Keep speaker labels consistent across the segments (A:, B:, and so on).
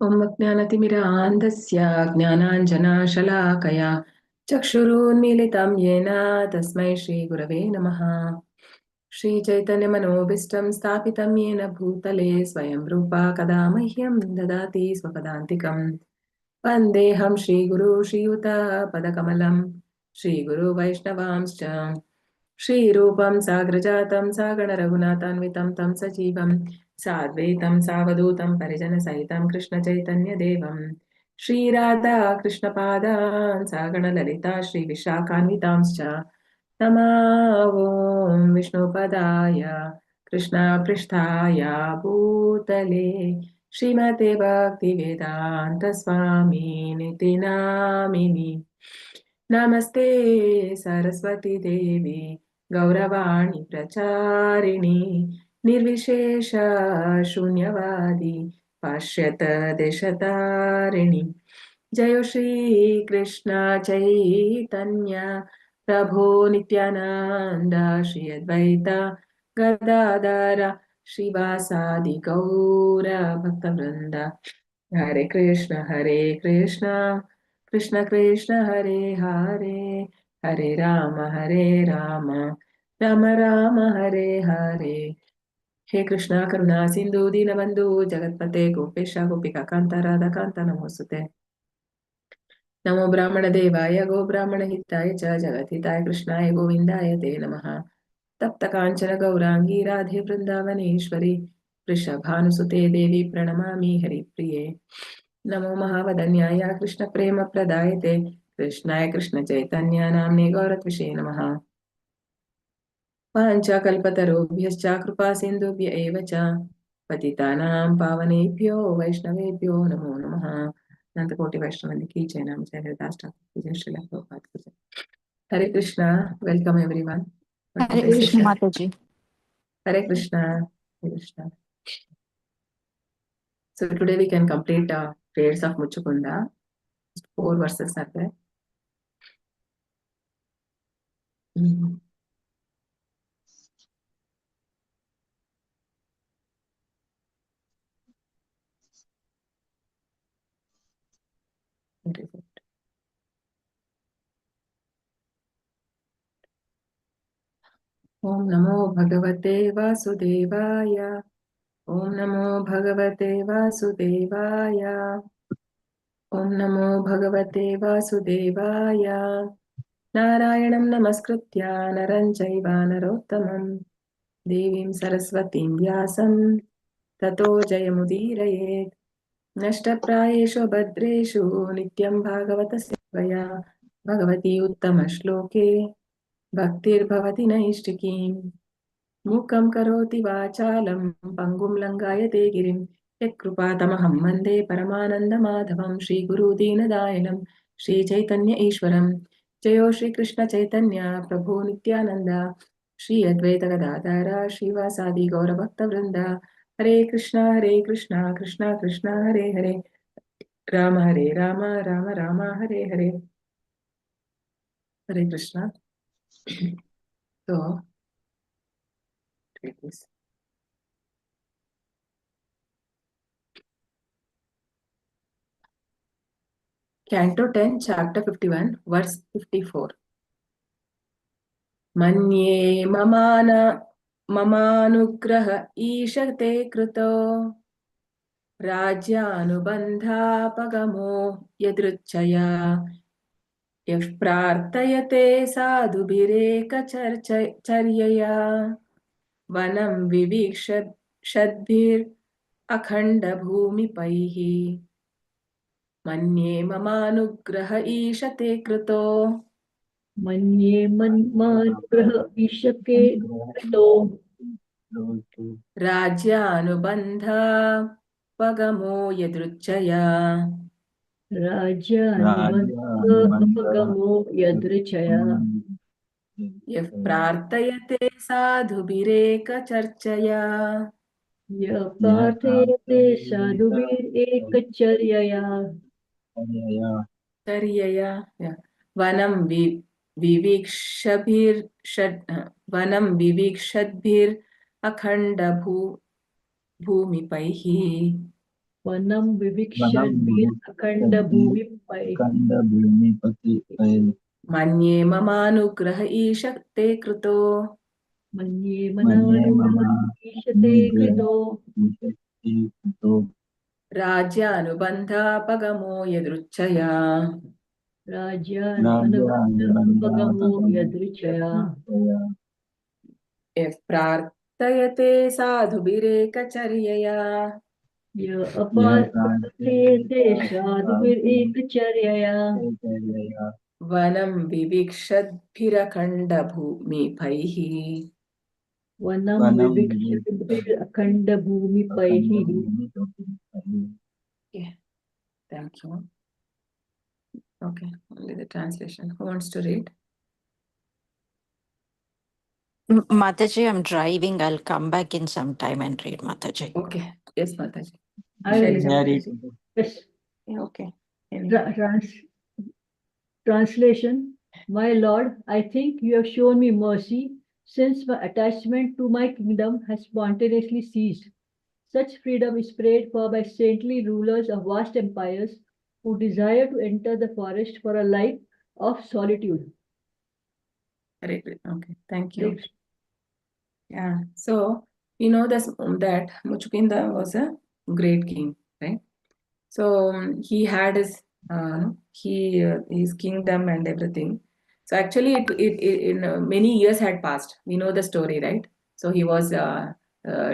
A: ॐ अज्ञानतिमिरान्धस्य ज्ञानाञ्जनशलाकया चक्षुरुन्मीलितं येन तस्मै श्रीगुरवे नमः। श्रीचैतन्यमनोभीष्टं स्थापितं येन भूतले स्वयं रूपा कदा मह्यं ददाति स्वपदान्तिकम्। वन्देऽहं श्रीगुरु श्रीयुतपदकमलं श्रीगुरुवैष्णवांश्च श्रीरूपं साग्रजातं सागणरघुनाथान्वितं तं सजीवं साद्वैतं सावधूतं परिजनसहितं कृष्णचैतन्यदेवं श्रीराधा कृष्णपादान् सागणललिता श्रीविशाखान्वितांश्च नमो विष्णुपदाय कृष्णपृष्ठाय भूतले श्रीमते भक्तिवेदान्त स्वामी निति नामिनि। नमस्ते सरस्वती देवी गौरवाणी प्रचारिणी निर्विशेष शून्यवादी पाश्यत देशतारिणी। जय श्री कृष्ण चैतन्य प्रभो नित्यानंद श्री अद्वैत गदाधर श्रीवासादि गौर भक्तवृंद। हरे कृष्ण कृष्ण कृष्ण हरे हरे, हरे राम राम राम हरे हरे। हे कृष्ण करुणा सिंधु दीनबंधु जगत्पते गोपेश गोपिका कांत राधा कांत नमोस्तुते। नमो ब्राह्मण देवाय गो ब्राह्मण हिताय च जगद्हिताय कृष्णाय गोविंदाय ते नमः। तप्त कांचन गौरांगी राधे वृंदावनेश्वरी वृषभानुसुते देवी प्रणमामि हरिप्रिये। नमो महावदन्याय कृष्ण प्रेम प्रदायते कृष्णाय कृष्ण चैतन्य नाम्ने गौरत्विषे नमः। वाञ्छाकल्पतरुभ्यश्च कृपा सिन्धुभ्य एव च पतितानां पावनेभ्यो वैष्णवेभ्यो नमो नमः। अनंतकोटि वैष्णव की जय। नाम जय हरिदास ठाकुर की जय, श्रील प्रभुपाद की जय। Hare Krishna, welcome everyone.
B: Hare Krishna Mataji.
A: Hare Krishna, Hare Krishna. So today we can complete prayers of Muchukunda. 4 verses are there. Om Namo Bhagavate Vasudevaya. Om Namo Bhagavate Vasudevaya. Om Namo Bhagavate Vasudevaya. Narayanam Namaskritya Naram Chaiva Narottamam Devim Saraswatim Vyasam Tato Jayamudiraye. Nashtaprayeshu Bhadreshu Nityam Bhagavata Sevaya Bhagavati Uttama Shloke Bhaktir-bhavati naishtikim Mukam karoti vachalam Pangum langayate girim Yakrupātamaham mande Paramananda madhavam Shri Guru Deenadayanam Shri Chaitanya Ishwaram Jayo Shri Krishna Chaitanya Prabhu Nityananda Shri Advaita Gadadhara Shri Vasadi Gaura Bhakta Vrinda Hare Krishna Krishna Krishna Hare Hare Rama Rama Rama Hare Hare. Hare Krishna. So, take this. Canto 10, Chapter 51, Verse 54. Manye mamanugraha ishate krito rajyanubandhapagamo yadruchaya yaf prartayate sadhubireka charyaya vanam vivikshadbhir akhanda bhumipaihi. Manye mamanugraha ishate krito.
C: Manye manugraha ishake krito
A: Rajyanubandha pagamo yadruchaya
C: Rajyanubandha apagamo yadrichaya
A: yaf prartayate sadhubireka charchaya
C: Yaparthayate sadhubir ekacharyaya
A: charyaya vanam vivikshabhir vanam vivikshadbhir akhanda bhumipaihi.
C: Vanam Vivikshan Akhanda Bhumi Pai.
A: Manye mamanugrah ishakte krito.
C: Manye Mananu Ishate Krito.
A: Rajyanubandha pagamo yadruchaya.
C: Rajan Anubhagamo Yadrichaya.
A: If prarthayate sadhubirekacharya.
C: Ya Apar Te Shadvir Ekacharya.
A: Vanam vivikshadbhirakanda bhumipaihi.
C: Vanam Vivikshan Akhanda Bhumi Paihi.
A: Yeah, thank you. Okay, only the translation. Who wants to read?
B: Mataji, I'm driving. I'll come back in some time and read, Mataji.
A: Okay, yes, Mataji.
C: I will
A: Shailija.
C: yes.
A: Yeah, okay.
C: Translation. My Lord, I think you have shown me mercy, since my attachment to my kingdom has spontaneously ceased. Such freedom is prayed for by saintly rulers of vast empires who desire to enter the forest for a life of solitude.
A: Okay, thank you. Yeah, so we know this, that Muchukunda was a great king, right? So he had his his kingdom and everything. So actually, many years had passed. We know the story, right? So he was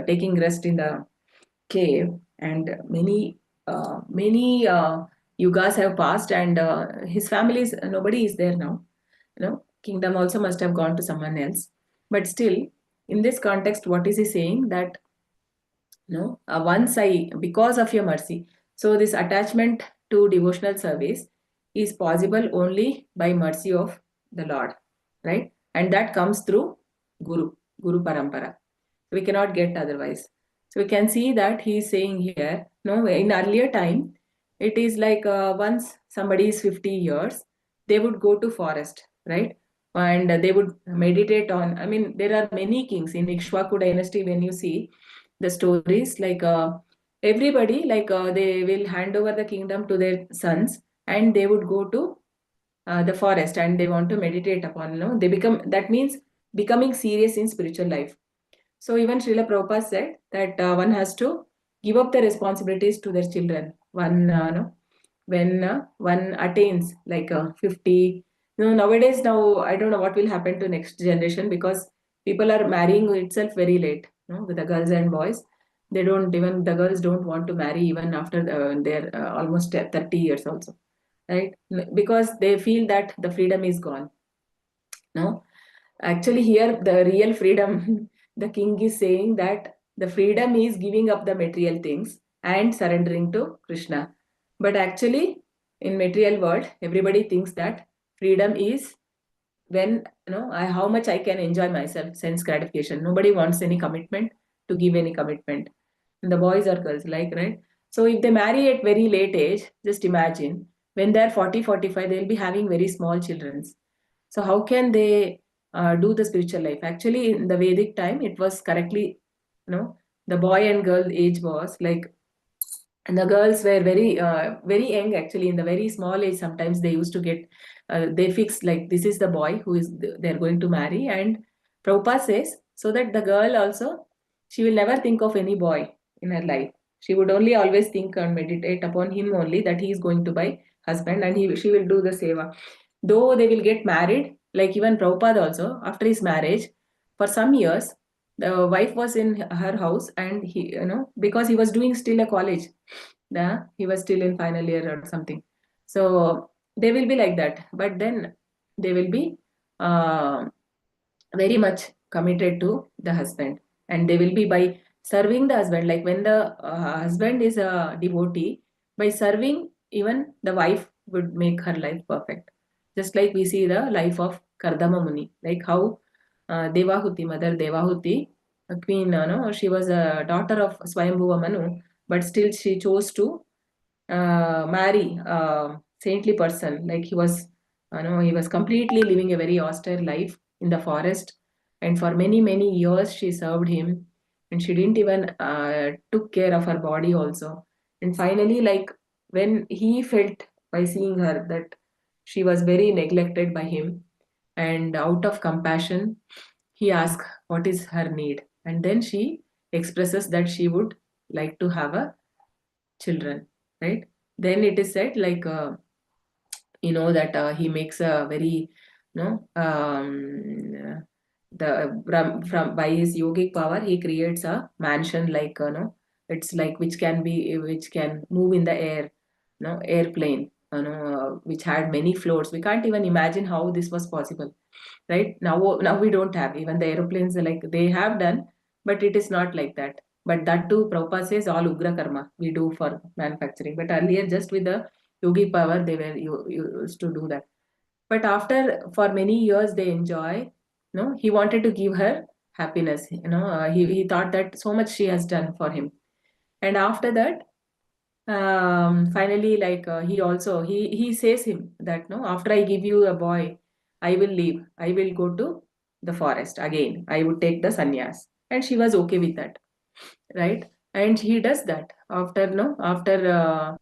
A: taking rest in the cave, and many yugas have passed, and his family is nobody is there now. Kingdom also must have gone to someone else. But still, in this context, what is he saying? That once because of your mercy. So this attachment to devotional service is possible only by mercy of the Lord, right? And that comes through Guru Parampara. We cannot get otherwise. So we can see that he is saying here, in earlier time, it is like once somebody is 50 years, they would go to forest, right? And they would meditate on, there are many kings in Ikshvaku dynasty. When you see the stories, like everybody, like they will hand over the kingdom to their sons, and they would go to the forest, and they want to meditate upon, they become, that means becoming serious in spiritual life. So even Srila Prabhupada said that one has to give up the responsibilities to their children. When one attains like 50, nowadays, now I don't know what will happen to next generation, because people are marrying itself very late, with the girls and boys. The girls don't want to marry even after their almost 30 years also, right? Because they feel that the freedom is gone. No, actually here the real freedom, the king is saying that the freedom is giving up the material things and surrendering to Krishna. But actually, in material world, everybody thinks that freedom is when, how much I can enjoy myself, sense gratification. Nobody wants any commitment, to give any commitment. And the boys or girls, like, right? So if they marry at very late age, just imagine when they're 40, 45, they'll be having very small children. So how can they do the spiritual life? Actually, in the Vedic time, it was correctly, the boy and girl age was like, and the girls were very young. Actually, in the very small age, sometimes they used to get, they fixed like, this is the boy who is they're going to marry. And Prabhupada says, so that the girl also, she will never think of any boy in her life. She would only always think and meditate upon him only, that he is going to buy husband, and she will do the seva. Though they will get married, like even Prabhupada also, after his marriage, for some years, the wife was in her house, and he, because he was doing still a college, he was still in final year or something. So they will be like that, but then they will be very much committed to the husband, and they will be by serving the husband. Like when the husband is a devotee, by serving, even the wife would make her life perfect. Just like we see the life of Kardama Muni, like how Devahuti, mother Devahuti, a queen, she was a daughter of Swayambhuva Manu, but still she chose to marry a saintly person. Like he was completely living a very austere life in the forest, and for many many years she served him, and she didn't even took care of her body also. And finally, like when he felt by seeing her that she was very neglected by him, and out of compassion, he asked what is her need. And then she expresses that she would like to have a children, right? Then it is said like, that he makes a very, from by his yogic power, he creates a mansion like, it's like which can move in the air, airplane, which had many floors. We can't even imagine how this was possible, right? Now we don't have even the aeroplanes, like they have done, but it is not like that. But that too, Prabhupada says all ugra karma we do for manufacturing. But earlier, just with the yogi power, they were used to do that. But after, for many years, they enjoy. No, he wanted to give her happiness. He thought that so much she has done for him, and after that, finally, like he says him that, no, after I give you a boy, I will leave. I will go to the forest again. I would take the sannyas, and she was okay with that, right? And he does that after, no, after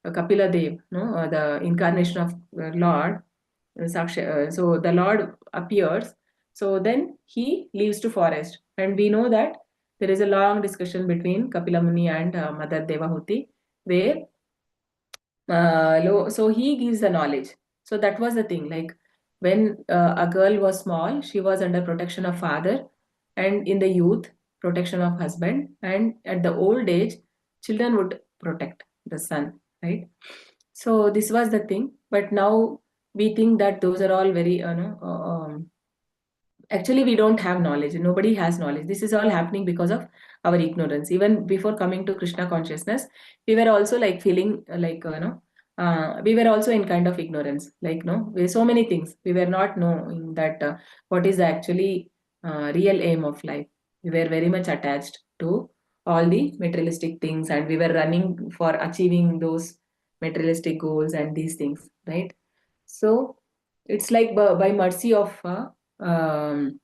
A: Kapila Dev, no, the incarnation of Lord, so the Lord appears. So then he leaves to forest, and we know that there is a long discussion between Kapila Muni and Mother Devahuti, where so he gives the knowledge. So that was the thing. Like when a girl was small, she was under protection of father, and in the youth, protection of husband, and at the old age, children would protect the son, right? So this was the thing. But now we think that those are all very, actually we don't have knowledge. Nobody has knowledge. This is all happening because of our ignorance. Even before coming to Krishna consciousness, we were also like feeling like, we were also in kind of ignorance, like, no, we so many things we were not knowing that what is actually real aim of life. We were very much attached to all the materialistic things, and we were running for achieving those materialistic goals and these things, right? So it's like by mercy of um,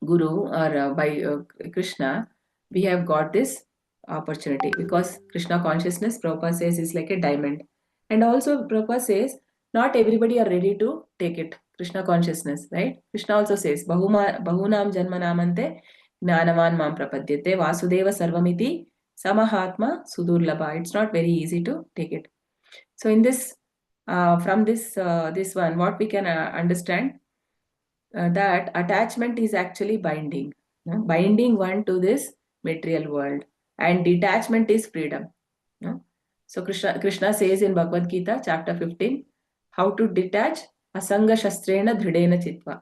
A: Guru, or by Krishna, we have got this opportunity, because Krishna consciousness, Prabhupada says, is like a diamond. And also, Prabhupada says, not everybody are ready to take it. Krishna consciousness, right? Krishna also says, Bahunam Janmanamante Gnanavan Mam Prapadyate Vasudeva Sarvamiti Samahatma Sudurlabha. It's not very easy to take it. So in this, from this one, what we can understand, that attachment is actually binding, binding one to this material world, and detachment is freedom. So Krishna says in Bhagavad Gita, chapter 15, how to detach asanga shastrena dhridena chitva.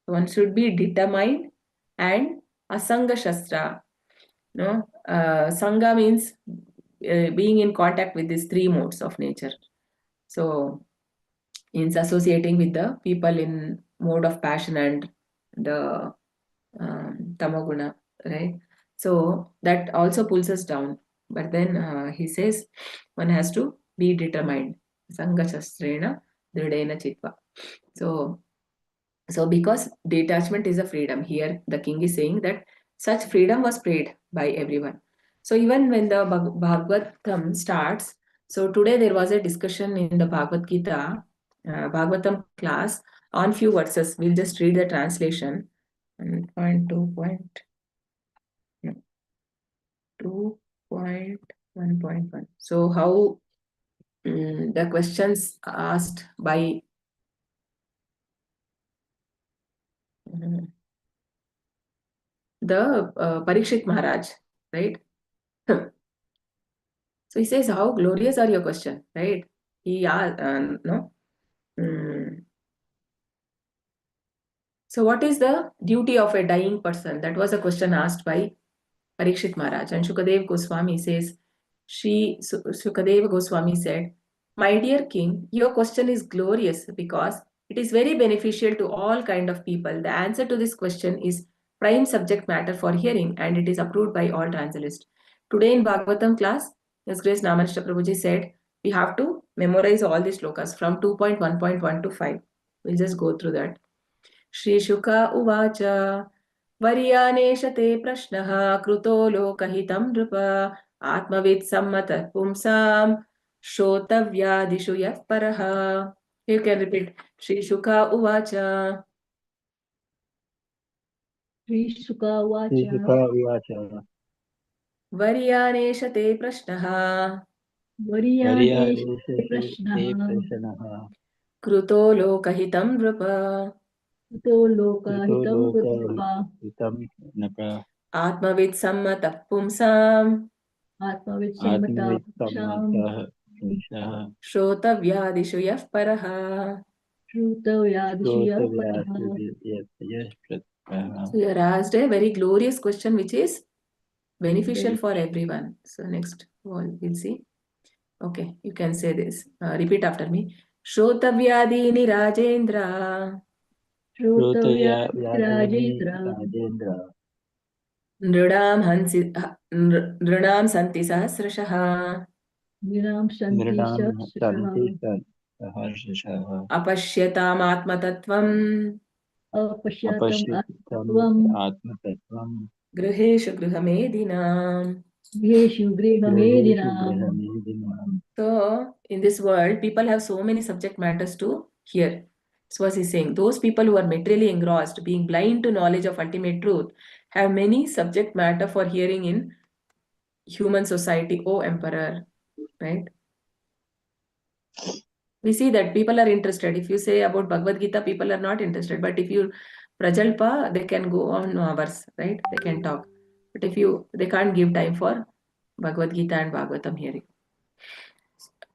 A: So one should be determined, and asanga shastra. Sangha means being in contact with these three modes of nature. So in associating with the people in mode of passion and the tamoguna, right? So that also pulls us down. But then he says one has to be determined. Sangha shastrena dridena chitva. So because detachment is a freedom, here the king is saying that such freedom was prayed by everyone. So even when the Bhagavatam starts, so today there was a discussion in the Bhagavad Gita, Bhagavatam class, on few verses. We'll just read the translation. 2.1.1. So how the questions asked by the Parikshit Maharaj, right? So he says, how glorious are your question, right? He asked, no. So what is the duty of a dying person? That was a question asked by Parikshit Maharaj. And Shukadev Goswami says, Shukadev Goswami said, my dear king, your question is glorious because it is very beneficial to all kind of people. The answer to this question is prime subject matter for hearing, and it is approved by all translators. Today in Bhagavatam class, His Grace Namanishta Prabhuji said, we have to memorize all these slokas from 2.1.1 to 5. We'll just go through that. Shri Shuka Uvacha Varyanesha te prashnah Kruto Lokahitam Nrupa Atmavid sammatat pumsam shotavya yah paraha. You can repeat. Shri Shuka uvacha.
C: Sri Sukha Vacha.
D: Sukha Uvacha.
A: Varyanesha te prashnaha.
C: Varyanesh
D: Te
C: Prashnaha.
D: Prashanaha.
A: Kruto lokahitam nrupa.
C: Kuto
D: Krito
C: Lokahitam
D: Loka
C: Gurva.
D: Hitam Napa.
A: Atmavid sammatah pumsam
C: Atmavid Sammata
D: Atmavit
C: Pumsam.
D: Sammata Pumsaha.
A: shrotavyadishu yah paraha.
C: Shrutavya
D: Shrota
C: Dishya Paraha.
D: Vyasi Yes Pratpaha.
A: So you are asked a very glorious question which is beneficial
C: Very
A: for everyone. So next we'll see. Okay, you can say this. Repeat after me. Shrotavyadini Rajendra
C: Shrutavya
D: Vyadini
C: Rajendra.
D: Rajendra.
A: Nृणां santi sahasrashah.
C: Vinam Santi
D: Nridam Santi
C: Sahasraha.
D: Sahasrashaha.
A: Apashyatam atmatattvam
C: Apashyatam
D: Apashyitam
C: Atmatvam.
D: Atmatattvam.
A: Griheshu Grihamedinam.
C: Yeshu
D: Griheshu
C: Grihamedinam.
D: Grihamedinam.
A: So, in this world, people have so many subject matters to hear. So, what he's saying, those people who are materially engrossed, being blind to knowledge of ultimate truth, have many subject matter for hearing in human society, O Emperor. Right? We see that people are interested. If you say about Bhagavad Gita, people are not interested. But if you Prajalpa, they can go on hours, right? They can talk. But if they can't give time for Bhagavad Gita and Bhagavatam hearing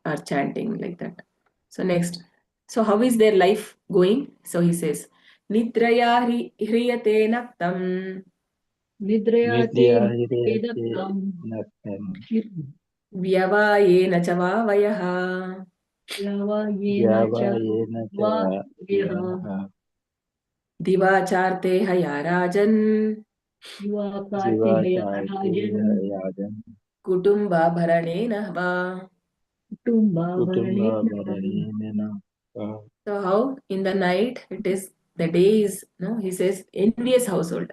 A: or chanting like that. So next. So how is their life going? So he says, Nidraya hriyate naktam
C: Nidrayate
D: Nidya Hirayate
C: Vedakam.
D: Nakam.
A: vyavayena chavavayaha
C: Yava Yena
D: Java
C: Cha
D: Yena
C: Va
D: Cha
C: Yaha.
D: Yaha.
A: divacharte hayarajan
C: Yuva Karte
D: Jiva
C: Haya
D: Charte
C: Rajan.
D: Yadan.
A: kutumba bharanena va.
C: Kutumba
D: Kutumba
C: Varanena.
D: Bharanena.
A: So how in the night it is, the day is, no, he says, envious household.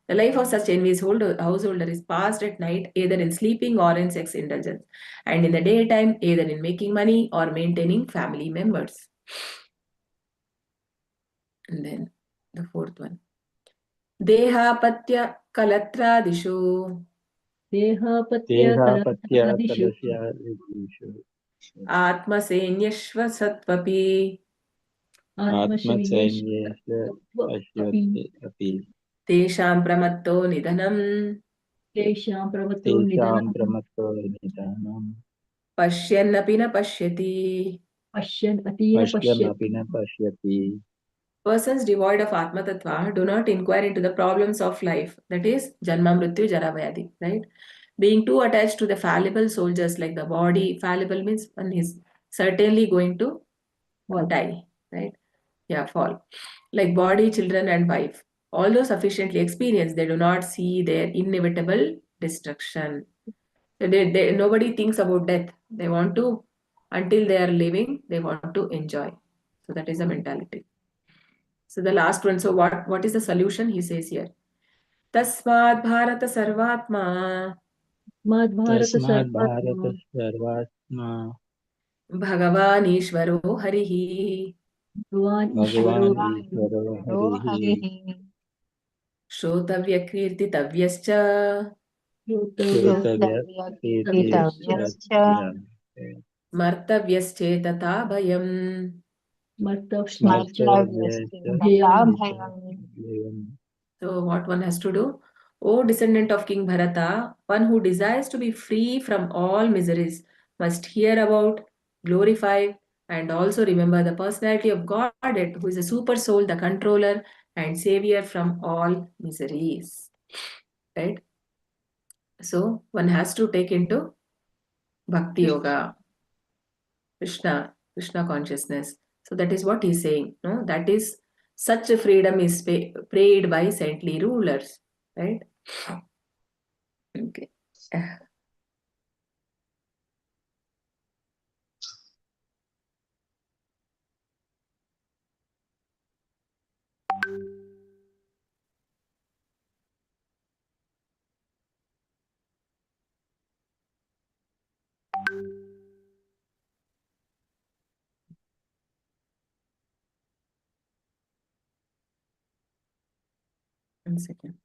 A: The life of such envious householder is passed at night either in sleeping or in sex indulgence, and in the daytime either in making money or maintaining family members. And then the fourth one. Dehapatya kalatradishu
C: Dehapatya
D: Teha Patya
C: Kalatadishu.
D: Kalasya Vidishu.
A: atmasainyashvasatvapi
D: Atma
C: Atmasvinyas
D: Sainyasya
C: Api.
D: Ashwati Api.
A: tesham pramatto nidhanam
C: Tesham Pravato
D: Tesham
C: Nidanam.
D: Pramato Nidanam.
A: pashyannapi na pashyati.
C: Pashyan Atina
D: Pashyam
C: Pashyati.
D: Apina Pashyati.
A: Persons devoid of Atma Tattva do not inquire into the problems of life, that is, Janma, Mrityu, Jara, Vyadhi, right? Being too attached to the fallible soldiers like the body, fallible means one is certainly going to die, right? Yeah, fall. Like body, children, and wife. Although sufficiently experienced, they do not see their inevitable destruction. So nobody thinks about death. They want to, until they are living, they want to enjoy. So that is the mentality. So the last one. So what is the solution? He says here. Tasmat Bharata Sarvatma
C: Madhbharata
D: Tasmad
C: Sarvatma.
D: Bharata Sarvatma.
A: Bhagavan Ishvaro Harihi
C: Bhagavan Ishvaro.
D: Bhagavan
B: Bhagavan
D: Ishvara
B: Ishvaro
D: Harihi.
B: Harihi
A: Shrotavya Kirtitavyascha
C: Shrutavya
D: Shrotavya
B: Shrutavya
D: Kirtiyasya.
B: Kirtitavyaschа
D: Yeah.
A: Martavyasche Bhayam.
C: Martavsya
D: Smartavya
C: Bhayam.
B: Smartavyaschetapabhayam.
A: So what one has to do? O descendant of King Bharata, one who desires to be free from all miseries must hear about, glorify, and also remember the personality of Godhead, who is the super soul, the controller, and savior from all miseries. Right? So one has to take into Bhakti Yoga, Krishna consciousness. So that is what he's saying. No, that is such a freedom is prayed by saintly rulers, right? Okay. One second.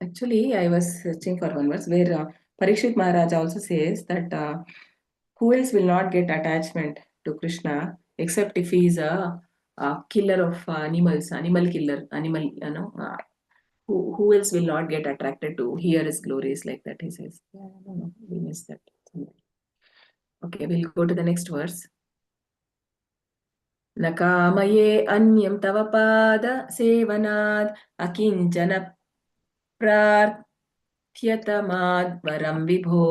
A: Actually, I was searching for one verse where Parikshit Maharaj also says that who else will not get attachment to Krishna except if he is a killer of animals, animal killer, animal, who else will not get attracted to hear his glories like that, he says. Yeah, I don't know, we missed that. Okay, we'll go to the next verse. Nakamaye anyam tava pada sevanad akinchana प्रार्थ्यतमाद् वरं विभो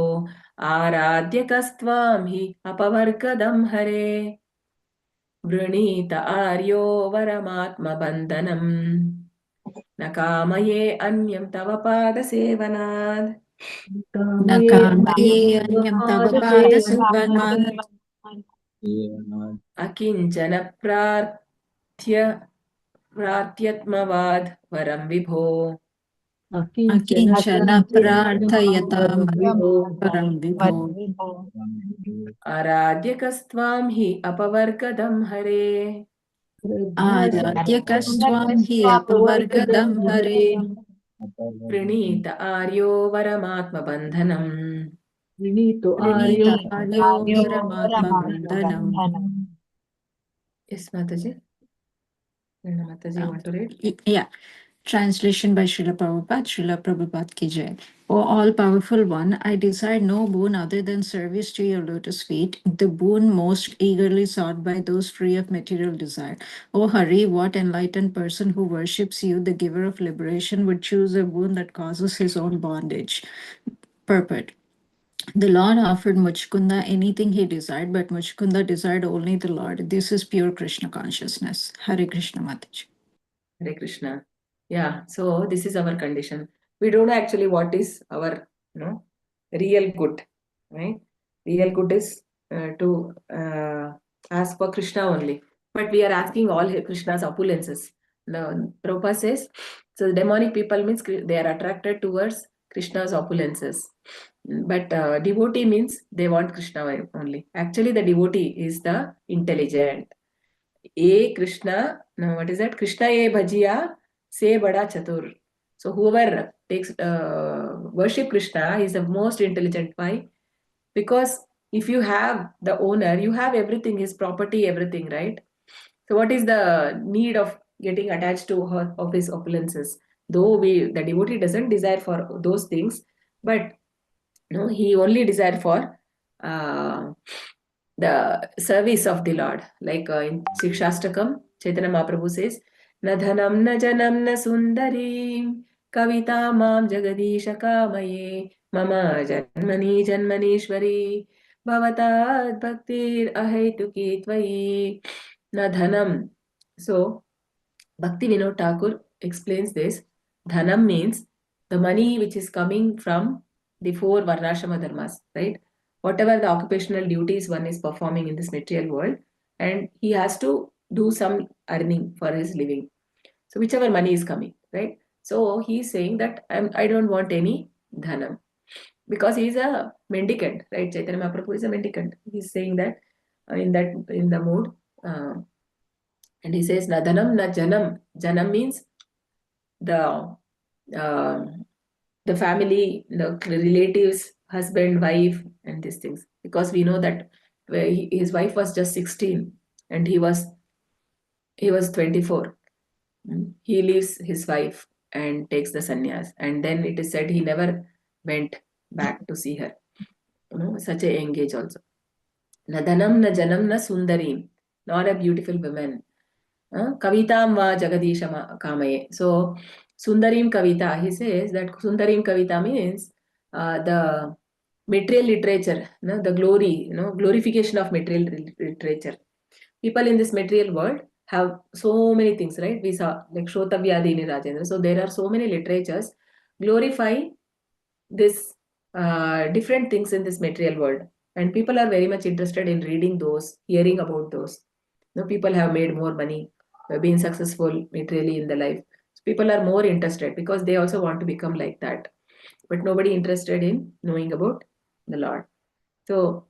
A: आराध्यकस्त्वां हि अपवर्गदं हरे वृणीत आर्यो वरमात्मबन्धनम् न कामये अन्यं तव पादसेवनात्
B: Nakamaye anyam tava pada sevanad
A: अकिञ्चन प्रार्थ्यत्मवाद् वरं विभो
B: akinchana prarthayatam param vibho
A: आराध्यकस्त्वां हि अपवर्गदं हरे
B: आराध्यकस्त्वां हि अपवर्गदं हरे
A: प्रणीत आर्यो वरमात्मबन्धनम्
C: Vinito
B: Praneeth
C: Aryo
B: आर्यो वरमात्मबन्धनम्.
A: Yes, Mataji. Mataji, you want to read?
B: Yeah. Translation by Srila Prabhupada, Srila Prabhupada ki jai. O all-powerful one, I desire no boon other than service to your lotus feet, the boon most eagerly sought by those free of material desire. O Hari, what enlightened person who worships you, the giver of liberation, would choose a boon that causes his own bondage? Purport. The Lord offered Muchukunda anything he desired, but Muchukunda desired only the Lord. This is pure Krishna consciousness. Hare Krishna Mataji.
A: Hare Krishna. Yeah, so this is our condition. We don't know actually what is our real good, right? Real good is to ask for Krishna only. But we are asking all Krishna's opulences. The Prabhupada says, so the demonic people means they are attracted towards Krishna's opulences. But devotee means they want Krishna only. Actually, the devotee is the intelligent. Krishna, no, what is that? Krishna ye bhajiya se bada chatur. So whoever takes worship Krishna is the most intelligent. Why? Because if you have the owner, you have everything, his property, everything, right? So what is the need of getting attached to of his opulences? Though the devotee doesn't desire for those things, but he only desire for the service of the Lord. Like in Shikshastakam, Chaitanya Mahaprabhu says, Na dhanam na janam na sundarim kavita mam jagadisha kamaye mama janmani janmanishwari bhavatad bhaktir ahetuki tvayi na dhanam. So, Bhakti Vinod Thakur explains this. Dhanam means the money which is coming from the four Varnashrama dharmas, right? Whatever the occupational duties one is performing in this material world, and he has to do some earning for his living. So whichever money is coming, right? So he is saying that I don't want any dhanam because he is a mendicant, right? Chaitanya Mahaprabhu is a mendicant. He is saying that in the mood. And he says, na dhanam, na janam. Janam means the family, the relatives, husband, wife, and these things. Because we know that his wife was just 16 and he was 24. He leaves his wife and takes the sannyas. And then it is said he never went back to see her. Such a young age also. Na dhanam, na janam, na sundarim. Not a beautiful woman. Kavitam va jagadisha kamaye. So, Sundarim Kavita, he says that Sundarim Kavita means the material literature, the glory, glorification of material literature. People in this material world have so many things, right? We saw like Shrotavyadini Rajendra. So, there are so many literatures glorifying this different things in this material world. And people are very much interested in reading those, hearing about those. People have made more money, been successful materially in the life. So people are more interested because they also want to become like that. But nobody interested in knowing about the Lord. So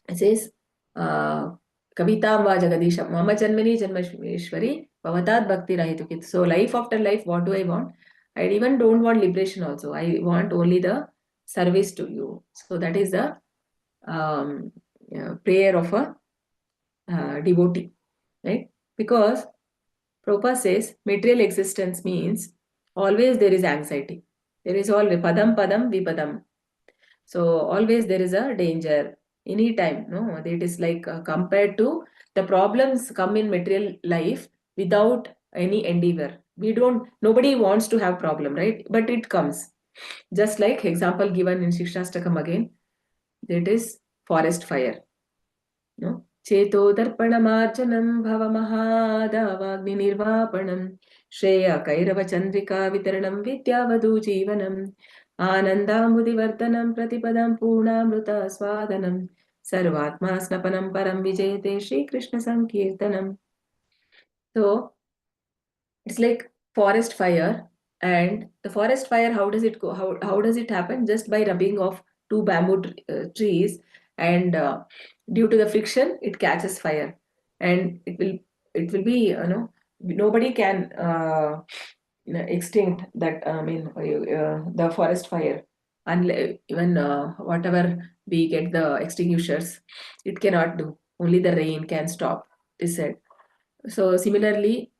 A: it says, Kavitam va jagadisham, mama janmani janmeshwari, bhavatat bhakti rahitukit. So life after life, what do I want? I even don't want liberation also. I want only the service to you. So that is the prayer of a devotee, right? Because Prabhupada says material existence means always there is anxiety. There is always padam padam vipadam. So always there is a danger. Anytime, no? It is like compared to the problems come in material life without any endeavor. Nobody wants to have problem, right? But it comes. Just like example given in Shikshastakam again, that is forest fire. No? Cheto darpanamarchanam bhavamahadavagni nirvapanam Shreya Kairava Chandrika Vitaranam Vidyavadu Jeevanam Anandambudivartanam Pratipadam Purnamruta Swadanam Sarvatma Snapanam Param Vijayate Shri Krishna Sankirtanam. So it's like forest fire, and the forest fire, how does it go? How does it happen? Just by rubbing off two bamboo trees, and due to the friction, it catches fire, and it will be nobody can extinct that. I mean, the forest fire, unless even whatever we get the extinguishers, it cannot do. Only the rain can stop. It is said. So similarly,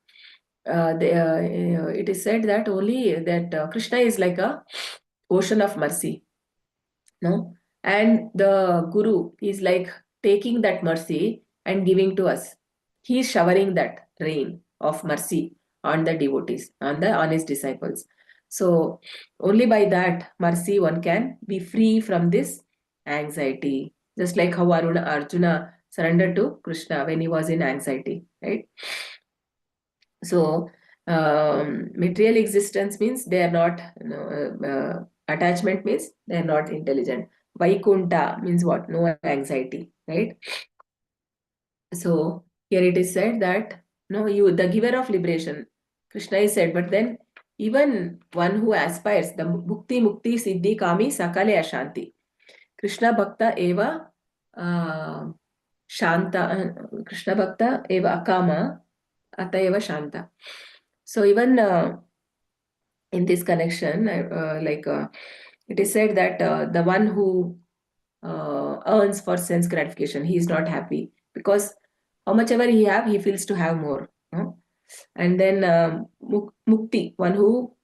A: it is said that only that Krishna is like a ocean of mercy, no, and the Guru is like taking that mercy and giving to us. He is showering that rain of mercy on the devotees, on his disciples. So only by that mercy one can be free from this anxiety, just like how Arjuna surrendered to Krishna when he was in anxiety, right? So material existence means they are not, attachment means they are not intelligent. Vaikunta means what? No anxiety, right? So here it is said that the giver of liberation, Krishna is said, but then even one who aspires, the bhukti mukti siddhi kami sakale ashanti, Krishna bhakta eva shanta, Krishna bhakta eva akama atayeva shanta. So even in this connection, it is said that the one who earns for sense gratification, he is not happy, because how much ever he have, he feels to have more. No? And then mukti, one who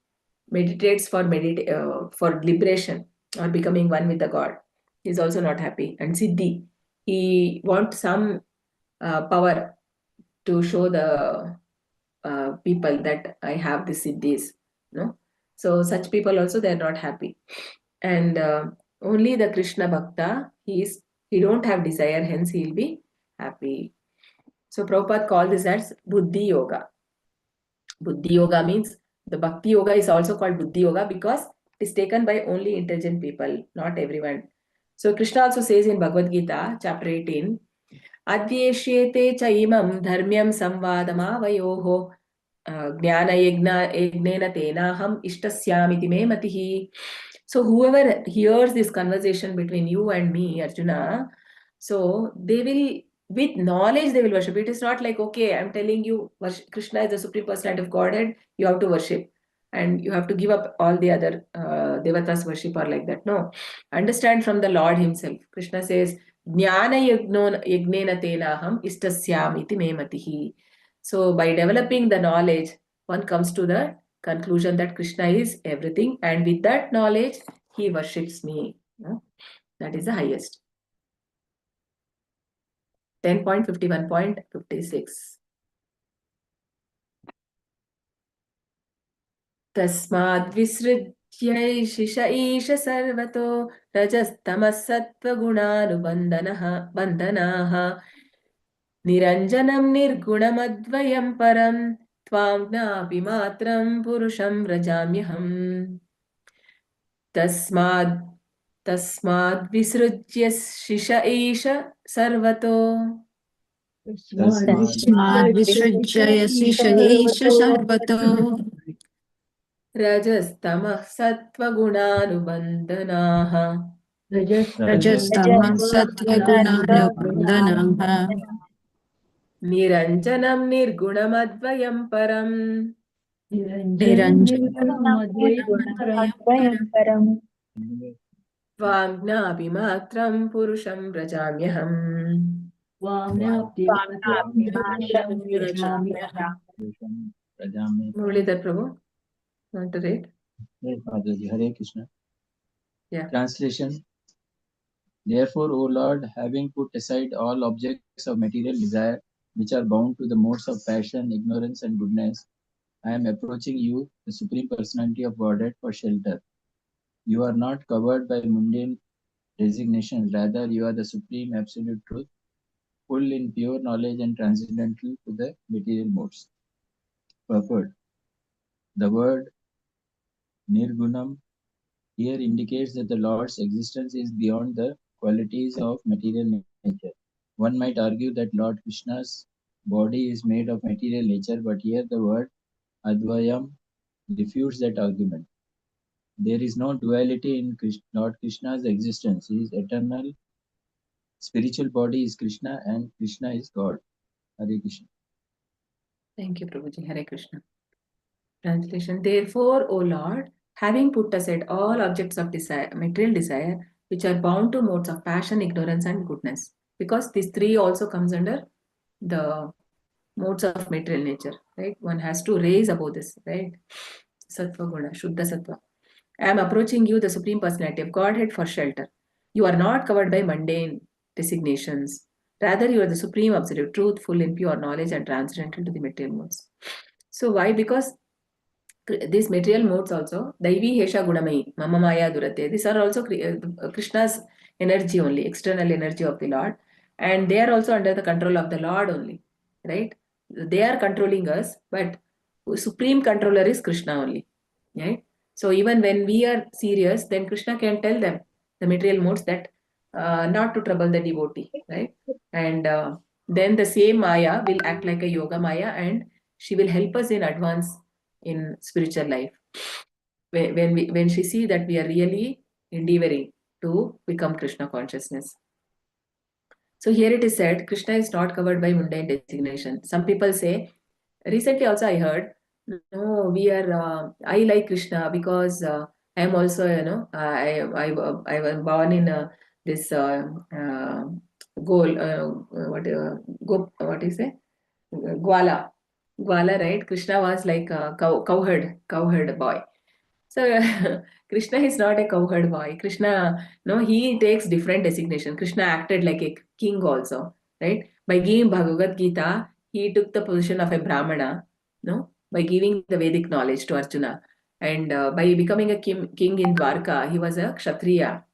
A: meditates for liberation or becoming one with the God, he is also not happy. And siddhi, he wants some power to show the people that I have this siddhis, no? So such people also, they are not happy. And only the Krishna Bhakta, he don't have desire, hence he will be happy. So Prabhupada called this as Buddhi Yoga. Buddhi Yoga means the Bhakti Yoga is also called Buddhi Yoga because it is taken by only intelligent people, not everyone. So Krishna also says in Bhagavad Gita, chapter 18, Adyeshyete cha imam dharmyam samvadamavayoho jnana yagnena tenaham ishtasyamiti me matihi. So whoever hears this conversation between you and me, Arjuna, so they will, with knowledge, they will worship. It is not like, okay, I'm telling you, Krishna is the supreme personality of Godhead, you have to worship. And you have to give up all the other devatas worship or like that. No. Understand from the Lord himself. Krishna says, Jnana yagnena tenaham istasyamiti me matihi. So by developing the knowledge, one comes to the conclusion that Krishna is everything, and with that knowledge, he worships me. No? That is the highest. 10.51.56. Tasmad visrujyaish sarvato rajastamas sattva bandanaha niranjanam nirgunamadvayam param tvam jnapi matram purusham rajamyaham. Tasmad visrujya shisha isha sarvato.
B: Tasmad visrujyayasi shaisha sarvato
A: Rajastamah sattva gunanubandanaha
B: Rajastama Satyaguna Vandanaha
A: Niranjanam Nirgunamadvayam Param
B: Niranjanam
A: Vamnavimatram Purusham Vrajamyaham. Muralidhar Prabhu, want to read?
D: Yes, Mataji. Hare Krishna.
A: Yeah.
D: Translation. Therefore, O Lord, having put aside all objects of material desire, which are bound to the modes of passion, ignorance, and goodness, I am approaching you, the Supreme Personality of Godhead, for shelter. You are not covered by mundane designations, rather, you are the Supreme Absolute Truth, full in pure knowledge and transcendental to the material modes. Purport. The word Nirgunam here indicates that the Lord's existence is beyond the qualities of material nature. One might argue that Lord Krishna's body is made of material nature, but here the word Advayam refutes that argument. There is no duality in Lord Krishna's existence. His eternal spiritual body is Krishna and Krishna is God. Hare Krishna.
A: Thank you, Prabhuji. Hare Krishna. Translation. Therefore, O Lord, having put aside all objects of desire, material desire, which are bound to modes of passion, ignorance, and goodness, because these three also comes under the modes of material nature, right? One has to raise above this, right? Sattva Guna, Shuddha Sattva. I am approaching you, the Supreme Personality of Godhead, for shelter. You are not covered by mundane designations. Rather, you are the Supreme Absolute Truth, full in pure knowledge and transcendental to the material modes. So why? Because these material modes also, Daivi Hesha Gunamai, Mama Maya Durate, these are also Krishna's energy only, external energy of the Lord. And they are also under the control of the Lord only, right? They are controlling us, but supreme controller is Krishna only, right? So even when we are serious, then Krishna can tell them, the material modes, that not to trouble the devotee, right? And then the same Maya will act like a yoga Maya, and she will help us in advance in spiritual life. When she see that we are really endeavoring to become Krishna consciousness. So here it is said, Krishna is not covered by mundane designation. Some people say, recently also I heard, no, we are, I like Krishna because I am also, I was born in this what is it? Gwala, right? Krishna was like a cowherd boy. So Krishna is not a cowherd boy. Krishna, no, he takes different designation. Krishna acted like a king also, right? By giving Bhagavad Gita, he took the position of a Brahmana, no, by giving the Vedic knowledge to Arjuna. And by becoming a king in Dwarka, he was a Kshatriya.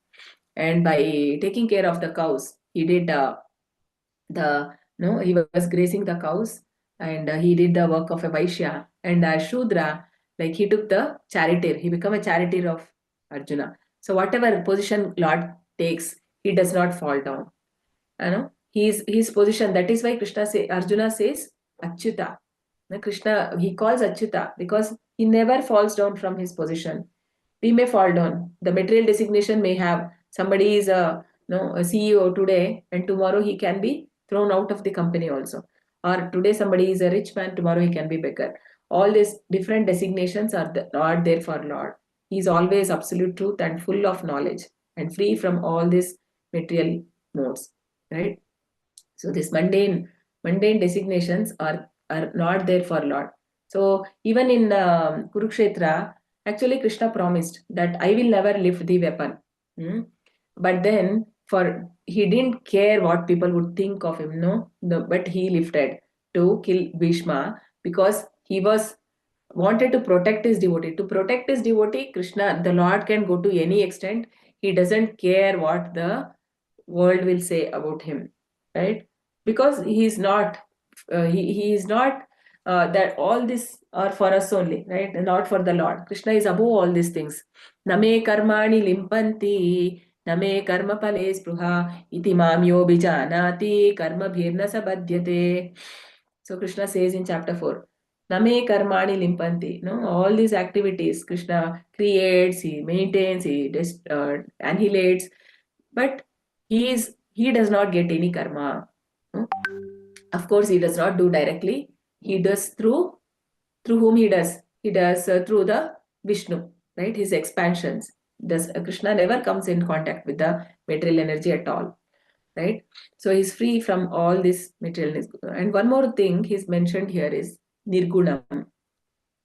A: And by taking care of the cows, he did he was grazing the cows, and he did the work of a Vaishya. And Shudra, like he took the charioteer, he became a charioteer of Arjuna. So whatever position Lord takes, he does not fall down. His position, that is why Arjuna says Achyuta. Krishna, he calls Achyuta because he never falls down from his position. We may fall down. The material designation may have, somebody is a CEO today, and tomorrow he can be thrown out of the company also. Or today somebody is a rich man, tomorrow he can be beggar. All these different designations are not there for Lord. He is always absolute truth and full of knowledge and free from all these material modes, right? So these mundane designations are not there for Lord. So even in Kurukshetra, actually Krishna promised that I will never lift the weapon. But then he didn't care what people would think of him, but he lifted to kill Bhishma because he wanted to protect his devotee. To protect his devotee, Krishna, the Lord, can go to any extent. He doesn't care what the world will say about him, right? Because he is not, he is not, that all this are for us only, right? And not for the Lord. Krishna is above all these things. Name karmani limpanti, name karma pale spruha, iti mam yo bijanati, karma bhirna sabadhyate. So Krishna says in chapter 4, Name karmani limpanti. No, all these activities Krishna creates, he maintains, he annihilates. but he does not get any karma. Of course, he does not do directly. He does through whom he does. He does through the Vishnu, right? His expansions. Krishna never comes in contact with the material energy at all, right? So he's free from all this material. And one more thing he's mentioned here is Nirgunam.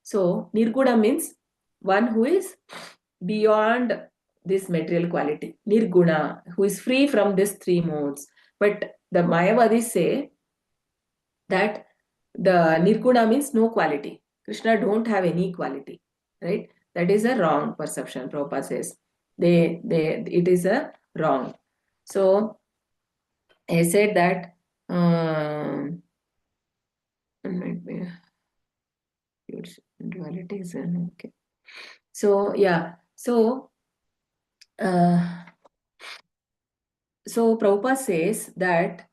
A: So Nirguna means one who is beyond this material quality. Nirguna, who is free from these three modes. But the Mayavadis say that the Nirguna means no quality. Krishna don't have any quality, right? That is a wrong perception, Prabhupada says. It is a wrong. So I said that duality is okay. So yeah, so Prabhupada says that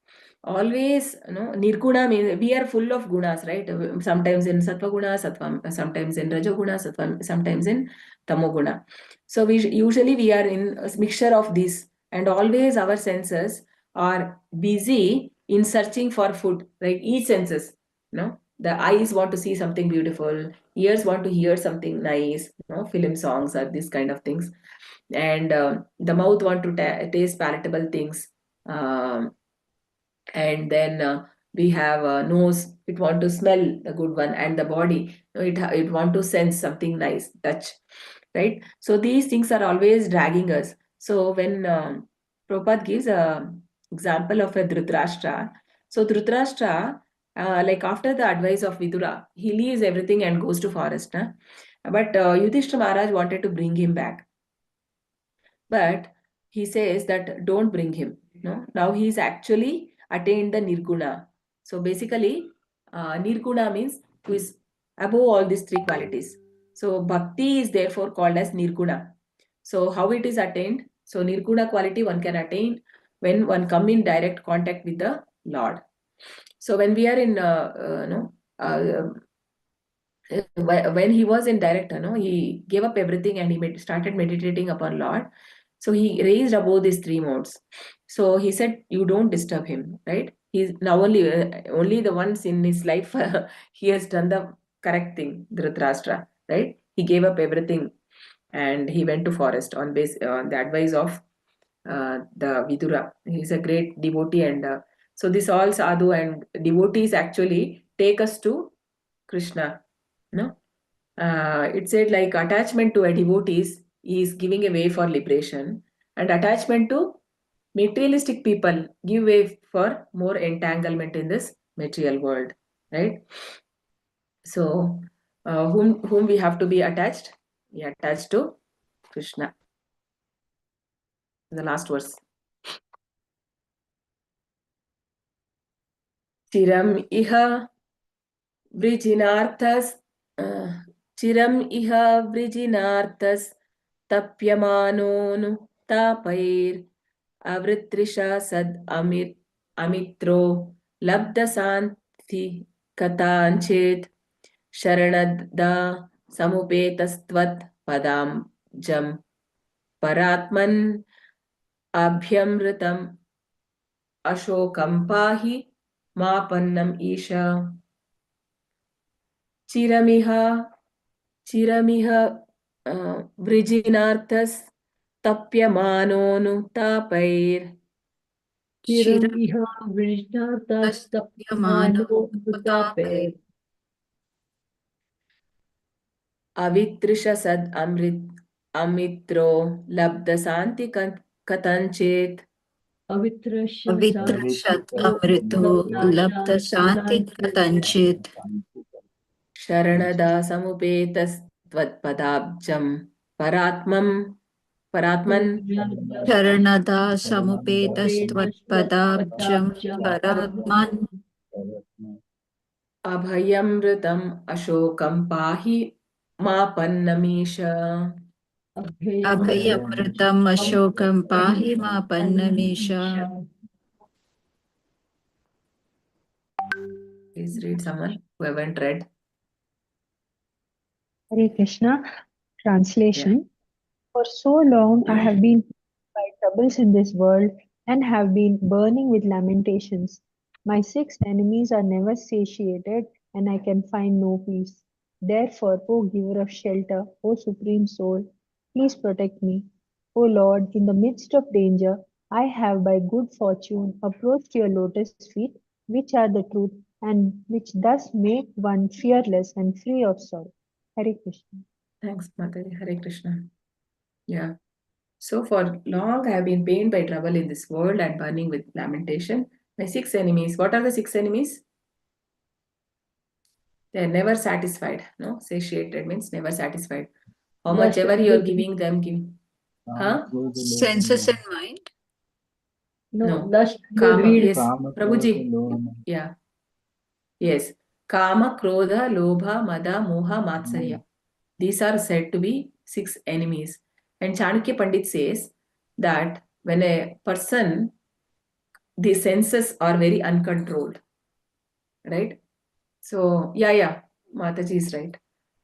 A: always, Nirguna means we are full of gunas, right? Sometimes in Sattva guna, sometimes in Rajoguna, sometimes in Tamoguna. So usually we are in a mixture of these, and always our senses are busy in searching for food, right? Each senses, the eyes want to see something beautiful, ears want to hear something nice, film songs or these kind of things, and the mouth want to taste palatable things, and then we have a nose, it want to smell the good one, and the body, it want to sense something nice, touch, right? So these things are always dragging us. So when Prabhupada gives a example of a Dhritarashtra, so Dhritarashtra, like after the advice of Vidura, he leaves everything and goes to forest, but Yudhishthira Maharaj wanted to bring him back, but he says that don't bring him. Now he's actually attained the Nirguna. So basically, Nirguna means who is above all these three qualities. So Bhakti is therefore called as Nirguna. So how it is attained? So Nirguna quality one can attain when one come in direct contact with the Lord. So when we are in when he was in direct, he gave up everything and he started meditating upon Lord. So he raised above these three modes. So he said, you don't disturb him, right? He's now only the once in his life he has done the correct thing, Dhritarashtra, right? He gave up everything and he went to forest on the advice of the Vidura. He's a great devotee, and so this all sadhu and devotees actually take us to Krishna. It said like attachment to a devotee is giving a way for liberation, and attachment to materialistic people give way for more entanglement in this material world, right? So whom we have to be attached? We are attached to Krishna. The last verse. Chiram iha vrijinarthas chiram iha vrijinarthas tapyamanonu tapair avritrisha sad amitro labdasanti katanchit sharanada samupetastvat padam jam paratman abhyamritam ashokam pahi mapannam isha chiramiha vrijinarthas tapyamanonu tapair
C: Chiram iha vrijnatas tapyamano utaper.
A: avitrisha sad amitro labdasanti katanchit
B: Avitrashat amritu labda santi katanchit.
A: Sharanada samupetastvatpadabjam paratman
B: Charanada samupetastvatpadabjam paratman
A: abhayamritam ashokam pahi mapannamisha.
B: abhayamritam ashokam pahi ma pannamisha.
A: Please read someone who haven't read.
E: Hare Krishna. Translation. For so long I have been by troubles in this world and have been burning with lamentations. My 6 enemies are never satiated, and I can find no peace. Therefore, O giver of shelter, O supreme soul, please protect me. O Lord, in the midst of danger, I have by good fortune approached your lotus feet, which are the truth, and which thus make one fearless and free of sorrow. Hare Krishna.
A: Thanks, Mataji. Hare Krishna. Yeah. So for long I have been pained by trouble in this world and burning with lamentation. My 6 enemies. What are the 6 enemies? They are never satisfied. No, satiated means never satisfied. How much
C: Lust
A: ever
C: and
A: you are
C: greed.
A: giving them, huh?
B: Senses and mind.
C: No,
A: No.
C: lust and
A: Kama.
C: greed.
A: Yes,
D: Kama,
A: Prabhuji.
D: Krodha,
A: Yeah. Yes. Kama, Krodha, Lobha, Mada, Moha, Matsarya. These are said to be 6 enemies. And Chanakya Pandit says that when a person, the senses are very uncontrolled, right? So, yeah, Mataji is right.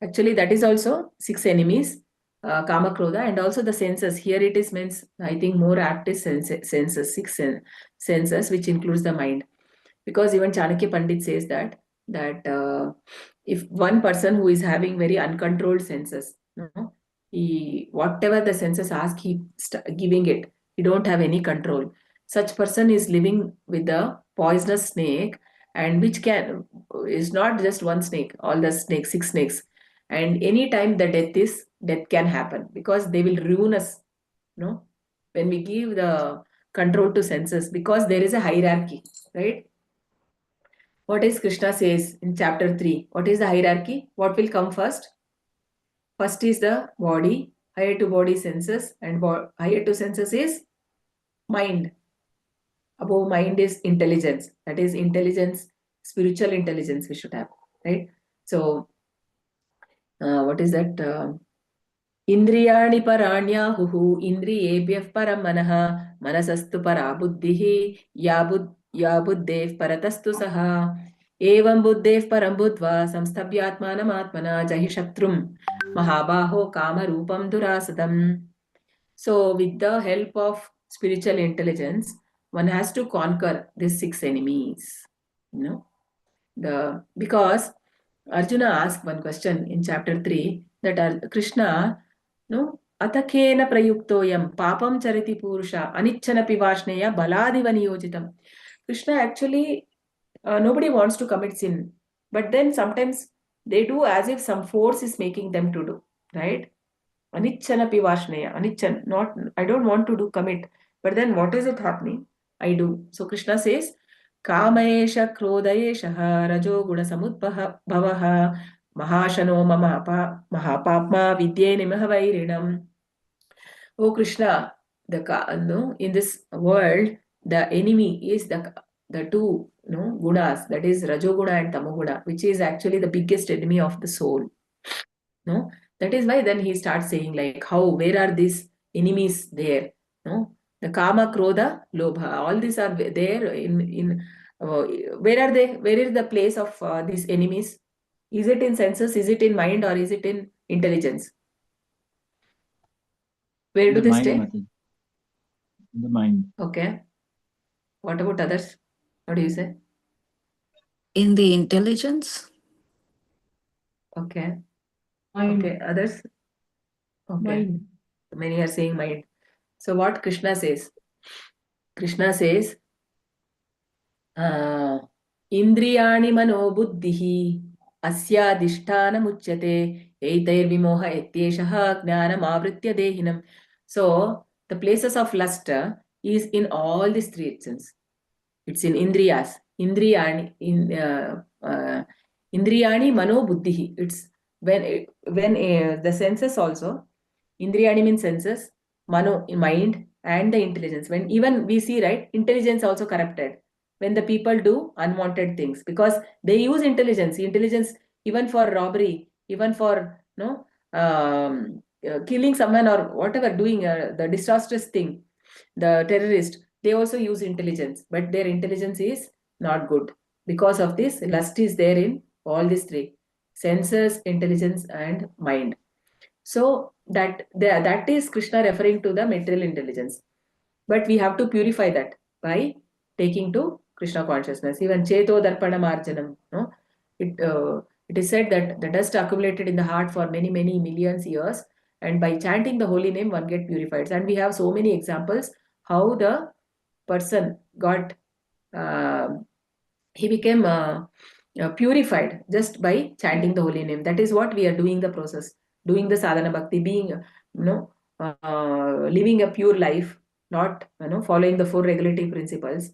A: Actually, that is also 6 enemies, Kama, Krodha, and also the senses. Here it is means, I think more apt is senses, 6 senses, which includes the mind. Because even Chanakya Pandit says that if one person who is having very uncontrolled senses, no, whatever the senses ask, giving it. He don't have any control. Such person is living with the poisonous snake, and which is not just one snake, all the snakes, 6 snakes. And any time the death can happen, because they will ruin us, no? When we give the control to senses, because there is a hierarchy, right? What is Krishna says in chapter 3? What is the hierarchy? What will come first? First is the body, higher to body senses, and higher to senses is mind. Above mind is intelligence. That is intelligence, spiritual intelligence we should have, right? So, what is that? Indriyani paranyāhuhu indriyebhyah param manah manasastu para buddhihi ya buddhev paratastu saha evam buddhev param buddhva samstabhyatmanam atmana jahi shatrum mahabaho kama rupam durasadam. So with the help of spiritual intelligence, one has to conquer these 6 enemies, you know. Because Arjuna asked one question in chapter 3 that Krishna, no, atakena prayuktoyam papam chariti purusha anichana pivashneya baladiva niyojitam. Krishna actually, nobody wants to commit sin, but then sometimes they do as if some force is making them to do, right? Anichana pivashneya, anichan, not, I don't want to commit, but then what is it happening? I do. So Krishna says, Kamesha Krodayesha Rajo Guna Samudbhavaha Mahashano Mahapapma Vidyene Mahavairinam. Oh Krishna, in this world, the enemy is the two gunas, that is Rajoguna and Tamoguna, which is actually the biggest enemy of the soul. No, that is why then he starts saying like, where are these enemies there? No, the Kama, Krodha, Lobha, all these are there in where are they? Where is the place of these enemies? Is it in senses? Is it in mind? Or is it in intelligence? Where do they stay?
D: Mataji. In the mind.
A: Okay. What about others? What do you say?
B: In the intelligence.
A: Okay.
C: Mind.
A: Okay. Others? Okay.
C: Mind.
A: Many are saying mind. So what Krishna says? Krishna says, Indriyani mano buddhihi asyadishthanamuchyate eitairvimoha etyeshaha jnanam avritya dehinam. So the places of lust is in all these 3 senses. It's in indriyas. Indriyani mano buddhihi. It's when the senses also. Indriyani means senses, mano mind, and the intelligence. When even we see, right, intelligence also corrupted when the people do unwanted things, because they use intelligence even for robbery, even for killing someone or whatever, doing the disastrous thing, the terrorist, they also use intelligence, but their intelligence is not good. Because of this, lust is there in all these 3: senses, intelligence, and mind. So that is Krishna referring to the material intelligence. But we have to purify that by taking to Krishna consciousness. Even Cheto Darpana Marjanam, no? It is said that the dust accumulated in the heart for many, many millions years, and by chanting the holy name, one get purified. And we have so many examples how the person got, he became purified just by chanting the holy name. That is what we are doing the process, doing the sadhana bhakti, being, living a pure life, not, following the 4 regulative principles.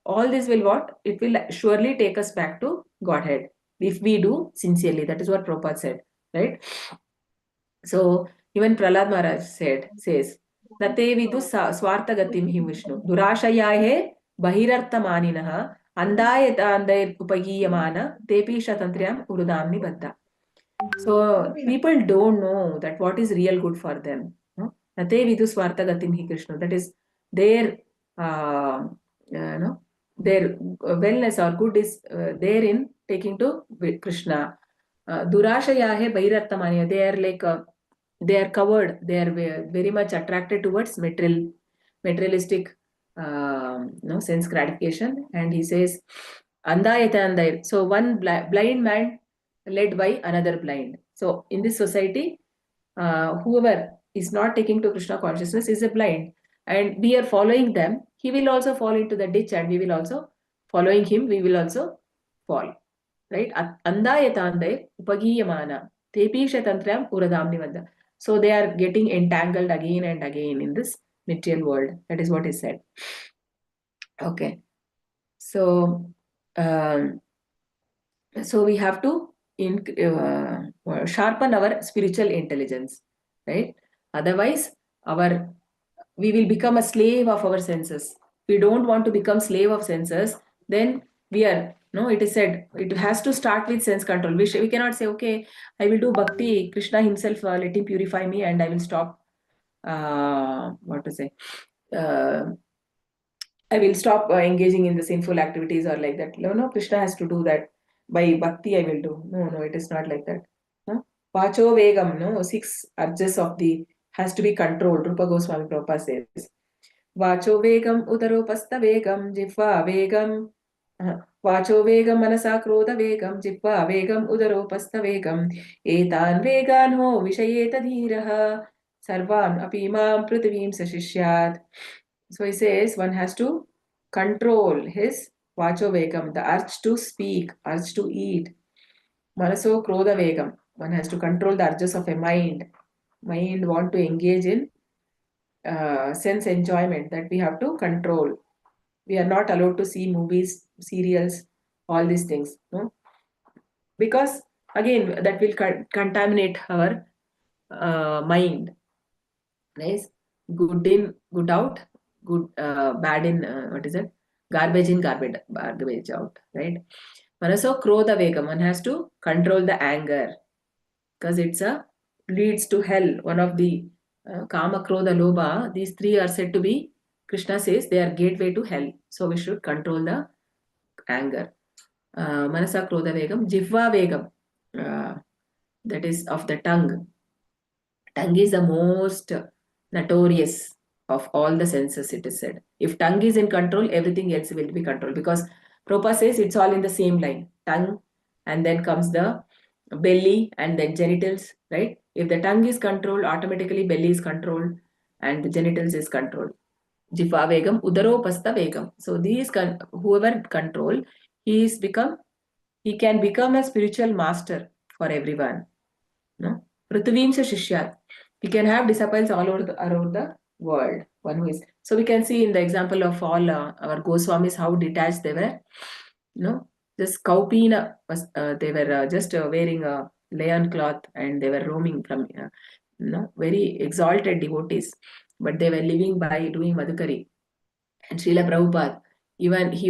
A: All this will what? It will surely take us back to Godhead if we do sincerely. That is what Prabhupada said, right? So even Prahlad Maharaj says, Nate vidu swartha gatim hi Vishnu. Durashayahe bahirarthamaninaha andayata andayat upagiyamana tepi shatantriyam urudamni baddha. So people don't know that what is real good for them. Nate vidu swartha gatim hi Krishna. That is their, their wellness or good is there in taking to Krishna. Durashayahe bahirarthamaniya. They are like, they are covered, they are very much attracted towards materialistic sense gratification. And he says, andayata andayat. So one blind man led by another blind. So in this society, whoever is not taking to Krishna consciousness is a blind, and we are following them. He will also fall into the ditch, and we will also following him, we will also fall. Right? Andayatandai upagiyamana tepisha tantram uradamni vanda. So they are getting entangled again and again in this material world. That is what is said. Okay. So, so we have to sharpen our spiritual intelligence, right? Otherwise, we will become a slave of our senses. We don't want to become slave of senses. Then we are, no, it is said, it has to start with sense control. We cannot say, okay, I will do bhakti, Krishna himself, let him purify me and I will stop, what to say, I will stop engaging in the sinful activities or like that. No, Krishna has to do that. By bhakti I will do. No, it is not like that. Vacho vegam, no, 6 urges of the has to be controlled. Rupa Goswami Prabhupada says. Vacho vegam, udaropasta vegam, jihva vegam. Vacho vegam, manasa krodha vegam, jihva vegam, udaropasta vegam. Etan vegan ho vishayeta dhiraha. Sarvan apimam prithivim sashishyat. So he says one has to control his vacho vegam, the urge to speak, urge to eat. Manaso krodha vegam. One has to control the urges of a mind. Mind want to engage in sense enjoyment, that we have to control. We are not allowed to see movies, serials, all these things. No? Because again, that will contaminate our mind. Nice? Good in, good out. Good, bad in, what is it? Garbage in, garbage out, right? Manaso krodha vegam. One has to control the anger, because it's leads to hell. One of the kama, krodha, lobha, these 3 are said to be, Krishna says, they are gateway to hell. So we should control the anger. Manasa krodha vegam, jihva vegam, that is of the tongue. Tongue is the most notorious of all the senses, it is said. If tongue is in control, everything else will be controlled, because Prabhupada says it's all in the same line. Tongue, and then comes the belly, and then genitals, right? If the tongue is controlled, automatically belly is controlled and the genitals is controlled. Jihva vegam, udaropasta vegam. So these whoever control, he can become a spiritual master for everyone. No? Prithivim Shishyat. We can have disciples all over the world. One who is, so we can see in the example of all our Goswamis how detached they were. No, just Kaupina was, they were just wearing a layan cloth, and they were roaming from, very exalted devotees, but they were living by doing Madhukari. And Srila Prabhupada, even he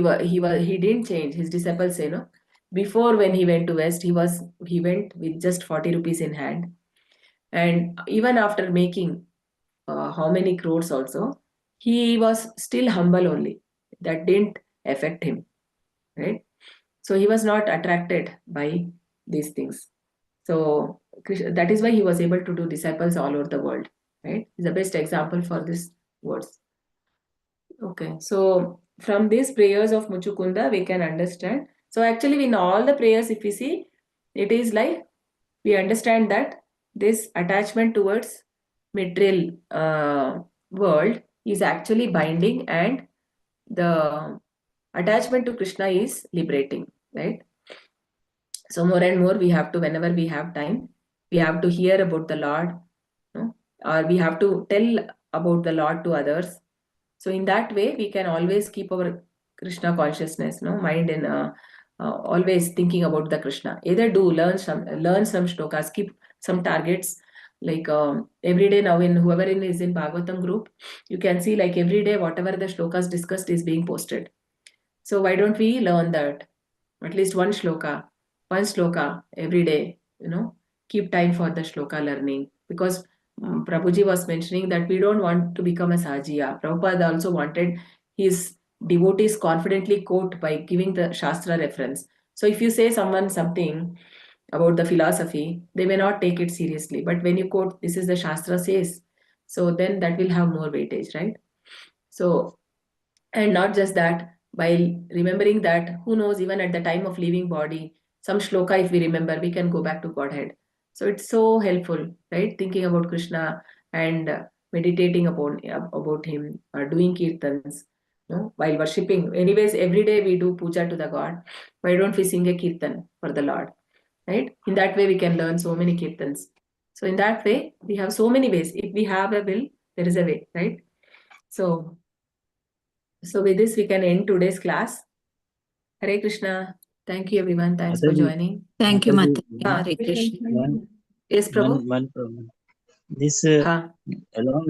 A: didn't change. His disciples say, no, before when he went to West, he went with just 40 rupees in hand. And even after making how many crores also, he was still humble only. That didn't affect him, right? So he was not attracted by these things. So that is why he was able to do disciples all over the world, right? He's the best example for this words. Okay, so from these prayers of Muchukunda, we can understand. So actually, in all the prayers, if we see, it is like we understand that this attachment towards material world is actually binding, and the attachment to Krishna is liberating, right? So more and more we have to, whenever we have time, we have to hear about the Lord, no? Or we have to tell about the Lord to others. So in that way, we can always keep our Krishna consciousness, no, mind in always thinking about the Krishna. Either learn some shlokas, keep some targets. Like every day now, in whoever is in Bhagavatam group, you can see like every day whatever the shlokas discussed is being posted. So why don't we learn that? At least one shloka every day, keep time for the shloka learning. Because Prabhuji was mentioning that we don't want to become a Sajiya. Prabhupada also wanted his devotees confidently quote by giving the Shastra reference. So if you say someone something about the philosophy, they may not take it seriously. But when you quote, this is the Shastra says, so then that will have more weightage, right? So, and not just that, while remembering that, who knows, even at the time of leaving body, some shloka, if we remember, we can go back to Godhead. So it's so helpful, right? Thinking about Krishna and meditating about him, doing kirtans, while worshipping. Anyways, every day we do puja to the God. Why don't we sing a kirtan for the Lord, right? In that way, we can learn so many kirtans. So in that way, we have so many ways. If we have a will, there is a way, right? So with this, we can end today's class. Hare Krishna. Thank you, everyone. Thanks for joining.
B: Thank you,
D: Mataji,
B: Mataji. Hare Krishna.
D: one,
A: Yes, Prabhu.
D: one problem. This
A: Ha.
D: along